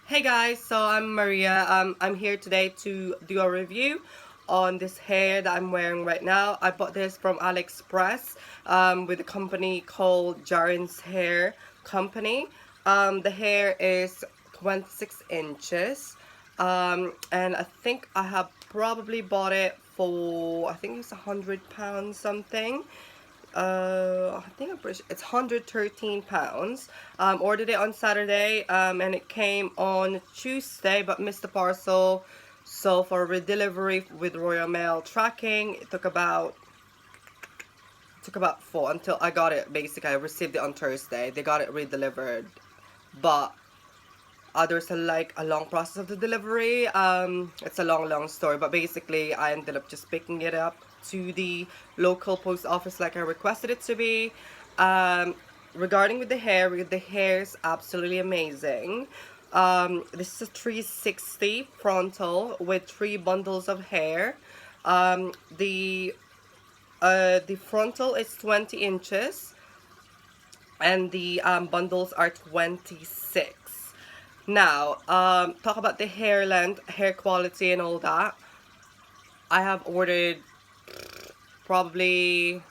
Hey guys, so I'm Maria. I'm here today to do a review on this hair that I'm wearing right now. I bought this from AliExpress with a company called Jaren's Hair Company. The hair is 26 inches and I think I have probably bought it for, I think it's £100 something. I think it's £113. Ordered it on Saturday, and it came on Tuesday, but missed the parcel. So for redelivery with Royal Mail tracking, it took about four until I got it. Basically, I received it on Thursday. They got it redelivered, but there's a long process of the delivery. It's a long story, but basically I ended up just picking it up to the local post office like I requested it to be. Regarding with the hair is absolutely amazing. This is a 360 frontal with 3 bundles of hair. um, the the frontal is 20 inches and the bundles are 26. Now, talk about the hair length, hair quality and all that. I have ordered probably a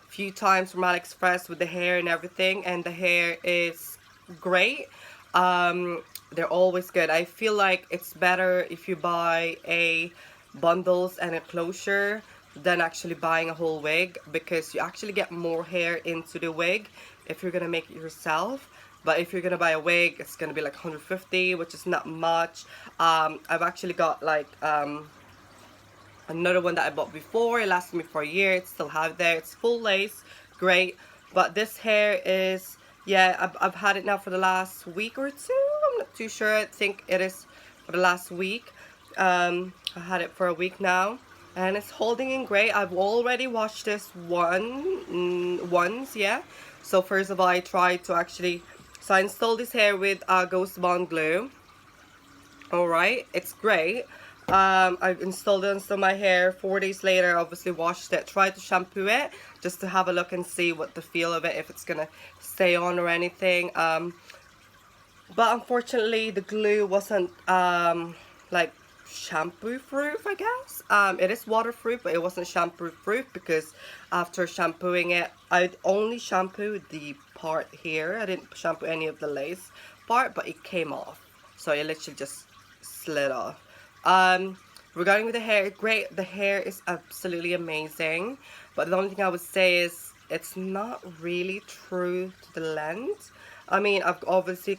few times from AliExpress with the hair and everything, and the hair is great. They're always good. I feel like it's better if you buy a bundles and a closure than actually buying a whole wig, because you actually get more hair into the wig if you're gonna make it yourself. But if you're gonna buy a wig, it's gonna be like 150, which is not much. I've actually got another one that I bought before. It lasted me for a year. It's still have there. It's full lace, great. But this hair is, yeah, I've had it now for the last week or two. I'm not too sure. I think it is for the last week. I had it for a week now, and it's holding in great. I've already washed this once, yeah. So first of all, I tried to actually, so I installed this hair with Ghost Bond glue. Alright, it's great. I've installed it onto my hair. 4 days later, obviously washed it. Tried to shampoo it just to have a look and see what the feel of it, if it's gonna stay on or anything. But unfortunately, the glue wasn't like shampoo proof, I guess. It is waterproof, but it wasn't shampoo proof, because after shampooing it, I only shampooed the part here. I didn't shampoo any of the lace part, but it came off. So it literally just slid off. Regarding with the hair, great. The hair is absolutely amazing, but the only thing I would say is it's not really true to the length. I mean, I've obviously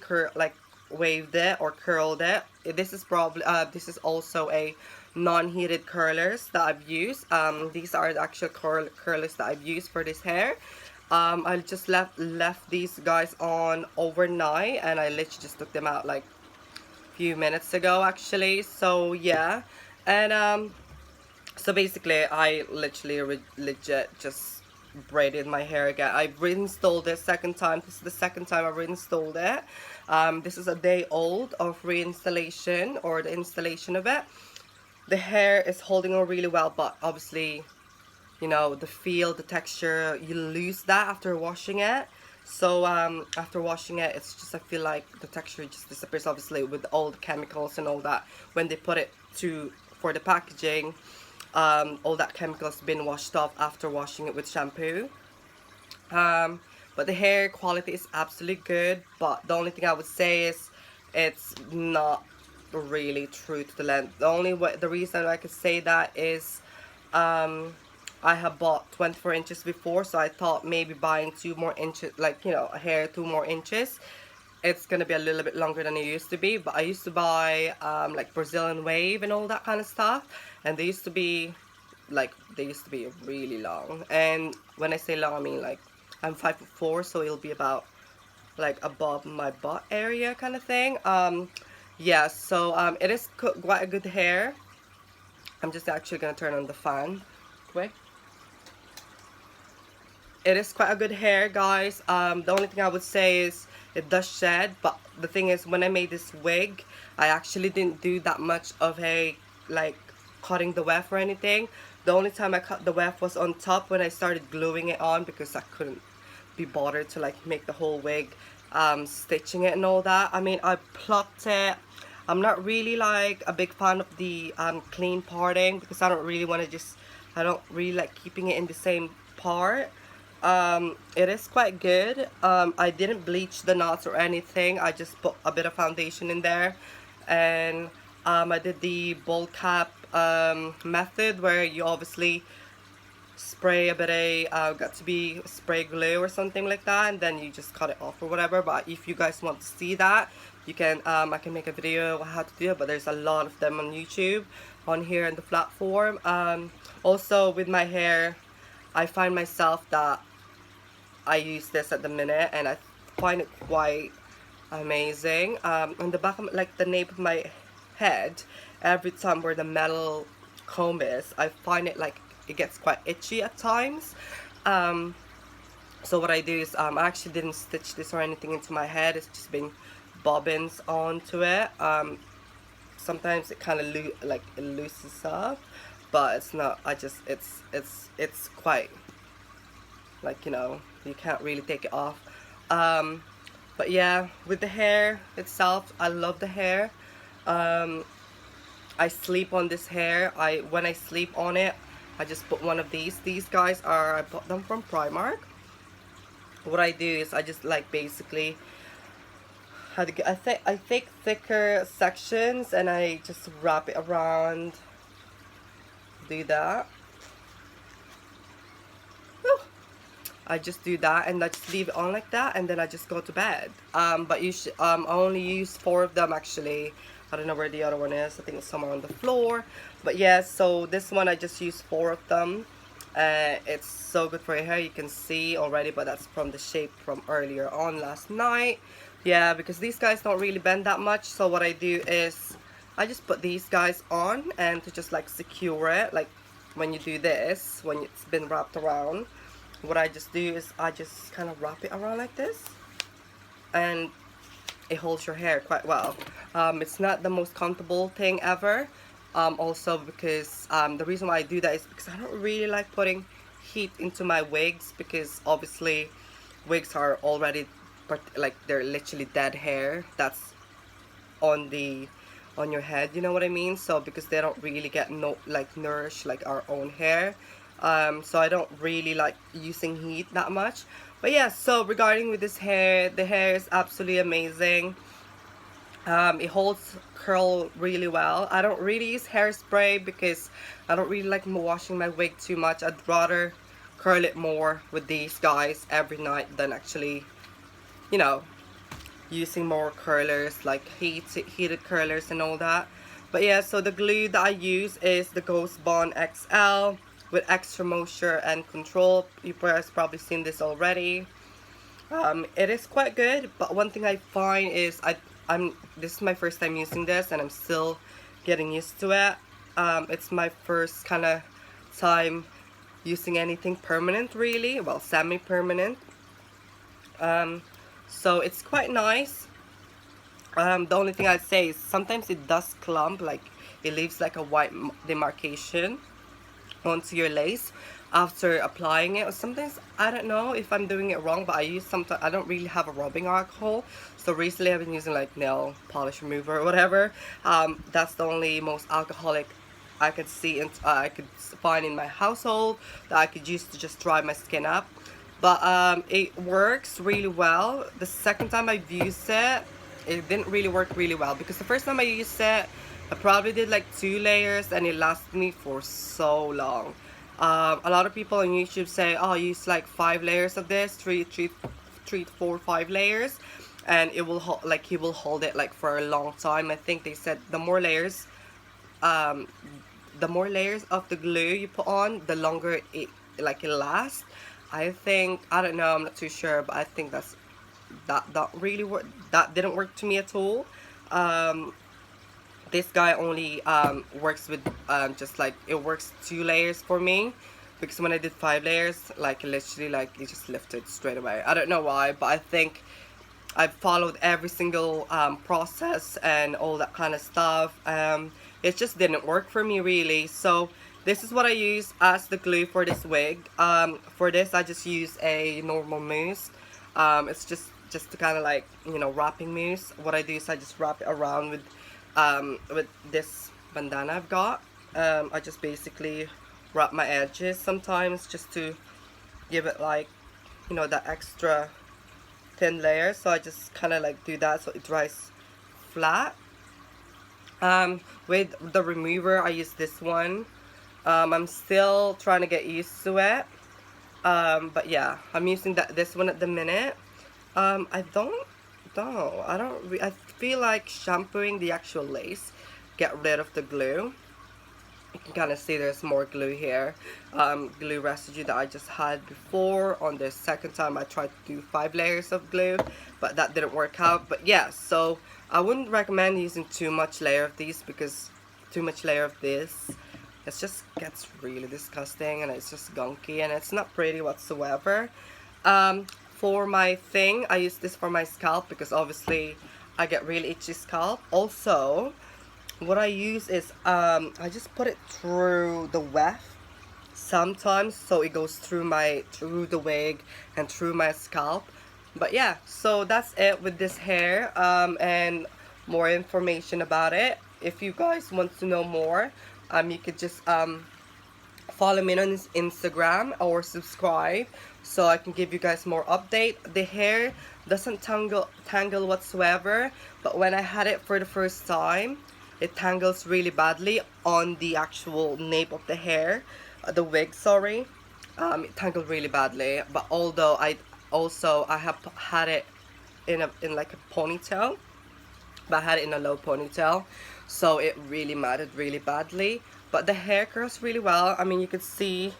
waved it or curled it. This is probably this is also a non-heated curlers that I've used. These are the actual curlers that I've used for this hair. I just left these guys on overnight, and I literally just took them out like few minutes ago actually. So yeah, and so basically I literally legit just braided my hair again. I reinstalled it second time. This is the second time I reinstalled it. This is a day old of reinstallation, or the installation of it. The hair is holding on really well, but obviously, you know, the feel, the texture, you lose that after washing it. So after washing it, it's just, I feel like the texture just disappears, obviously with all the chemicals and all that. When they put it for the packaging, all that chemicals been washed off after washing it with shampoo. But the hair quality is absolutely good, but the only thing I would say is it's not really true to the length. The reason I could say that is I have bought 24 inches before, so I thought maybe buying 2 more inches, like, you know, a hair 2 more inches, it's gonna be a little bit longer than it used to be. But I used to buy like Brazilian wave and all that kind of stuff, and they used to be really long. And when I say long, I mean like I'm 5'4", so it'll be about like above my butt area kind of thing. Yeah, so it is quite a good hair. I'm just actually gonna turn on the fan quick. It is quite a good hair, guys. The only thing I would say is it does shed, but the thing is, when I made this wig, I actually didn't do that much of a like cutting the weft or anything. The only time I cut the weft was on top when I started gluing it on, because I couldn't be bothered to like make the whole wig stitching it and all that. I mean, I plucked it. I'm not really like a big fan of the clean parting, because I don't really want to just, I don't really like keeping it in the same part. It is quite good. I didn't bleach the knots or anything. I just put a bit of foundation in there, and I did the bowl cap method, where you obviously spray a bit of got to be spray glue or something like that, and then you just cut it off or whatever. But if you guys want to see that, you can I can make a video how to do it, but there's a lot of them on YouTube on here in the platform. Also with my hair, I find myself that I use this at the minute, and I find it quite amazing. On the back of like the nape of my head, every time where the metal comb is, I find it like it gets quite itchy at times. So what I do is I actually didn't stitch this or anything into my head. It's just been bobbins onto it. Sometimes it kind of like it loosens up, but it's not. I just it's quite like, you know, you can't really take it off. But yeah, with the hair itself, I love the hair. I sleep on this hair. When I sleep on it, I just put one of these. These guys are, I bought them from Primark. What I do is I just like basically I take thicker sections and I just wrap it around. Do that. I just do that and I just leave it on like that, and then I just go to bed. But you should I only use 4 of them actually. I don't know where the other one is. I think it's somewhere on the floor. But yeah, so this one I just use 4 of them. It's so good for your hair. You can see already, but that's from the shape from earlier on last night. Yeah, because these guys don't really bend that much. So what I do is I just put these guys on, and to just like secure it, like when you do this, when it's been wrapped around, what I just do is I just kind of wrap it around like this, and it holds your hair quite well. It's not the most comfortable thing ever. Also because the reason why I do that is because I don't really like putting heat into my wigs, because obviously wigs are already like they're literally dead hair that's on your head, you know what I mean? So because they don't really get nourished like our own hair. So I don't really like using heat that much. But yeah, so regarding with this hair, the hair is absolutely amazing. It holds curl really well. I don't really use hairspray because I don't really like washing my wig too much. I'd rather curl it more with these guys every night than actually, you know, using more curlers like heated curlers and all that. But yeah, so the glue that I use is the Ghost Bond XL with extra moisture and control. You guys probably seen this already. It is quite good, but one thing I find is this is my first time using this, and I'm still getting used to it. It's my first kind of time using anything permanent, really, well, semi-permanent. So it's quite nice. The only thing I'd say is sometimes it does clump, like it leaves like a white demarcation onto your lace after applying it. Or sometimes I don't know if I'm doing it wrong, but I don't really have a rubbing alcohol, so recently I've been using like nail polish remover or whatever. That's the only most alcoholic I could see and I could find in my household that I could use to just dry my skin up. But it works really well. The second time I've used it, it didn't really work really well, because the first time I used it, I probably did like 2 layers and it lasted me for so long. A lot of people on YouTube say, oh, use like 5 layers of this, 3 to 4, 5 layers, and it will hold, like he will hold it like for a long time. I think they said the more layers of the glue you put on, the longer it lasts. I think, I don't know, I'm not too sure, but I think that really worked. That didn't work to me at all. This guy only works with just like, it works 2 layers for me, because when I did 5 layers, like literally like it just lifted straight away. I don't know why, but I think I've followed every single process and all that kind of stuff. It just didn't work for me really. So this is what I use as the glue for this wig. For this I just use a normal mousse. It's just just to kind of like, you know, wrapping mousse. What I do is I just wrap it around with this bandana I've got. I just basically wrap my edges sometimes just to give it like, you know, that extra thin layer. So I just kind of like do that so it dries flat. With the remover, I use this one. I'm still trying to get used to it. But yeah, I'm using this one at the minute. I don't know. I feel like shampooing the actual lace get rid of the glue. You can kind of see there's more glue here, glue residue that I just had before. On the second time I tried to do 5 layers of glue, but that didn't work out. But yeah, so I wouldn't recommend using too much layer of these, because too much layer of this, it just gets really disgusting and it's just gunky and it's not pretty whatsoever. For my thing, I use this for my scalp because obviously I get really itchy scalp. Also, what I use is I just put it through the weft sometimes, so it goes through the wig and through my scalp. But yeah, so that's it with this hair, and more information about it. If you guys want to know more, you could just follow me on Instagram or subscribe so I can give you guys more update. The hair doesn't tangle whatsoever, but when I had it for the first time, it tangles really badly on the actual nape of the hair, the wig, sorry. It tangled really badly. But although I have had it in like a ponytail, but I had it in a low ponytail, so it really matted really badly. But the hair curls really well. I mean, you could see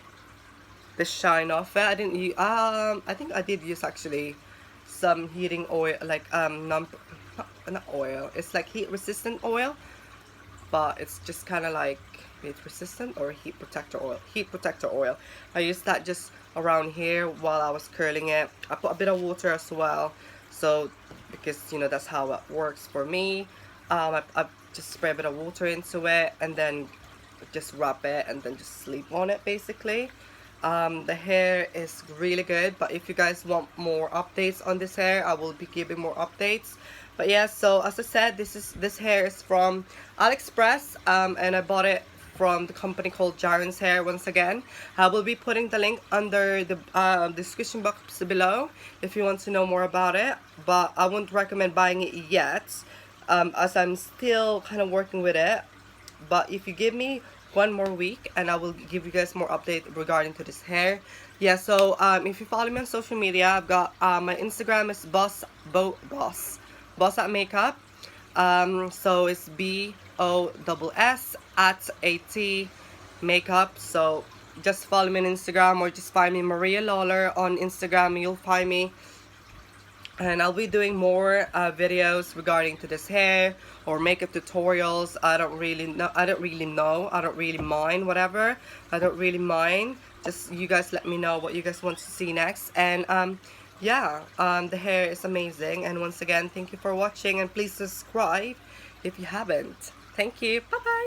the shine of it. I didn't use, I think I did use actually some heating oil, like not oil. It's like heat resistant oil, but it's just kind of like heat resistant or heat protector oil. Heat protector oil. I used that just around here while I was curling it. I put a bit of water as well, so because you know that's how it works for me. I just spray a bit of water into it and then just wrap it and then just sleep on it basically. The hair is really good, but if you guys want more updates on this hair, I will be giving more updates. But yeah, so as I said, this hair is from AliExpress, and I bought it from the company called Jaren's Hair. Once again, I will be putting the link under the description box below if you want to know more about it, but I wouldn't recommend buying it yet, as I'm still kind of working with it. But if you give me one more week and I will give you guys more update regarding to this hair. Yeah, so if you follow me on social media, I've got my Instagram is boss at makeup. So it's BOSS@AT makeup. So just follow me on Instagram, or just find me Maria Lawler on Instagram. You'll find me. And I'll be doing more videos regarding to this hair or makeup tutorials. I don't really mind, whatever. I don't really mind. Just you guys let me know what you guys want to see next. And yeah, the hair is amazing. And once again, thank you for watching, and please subscribe if you haven't. Thank you. Bye bye.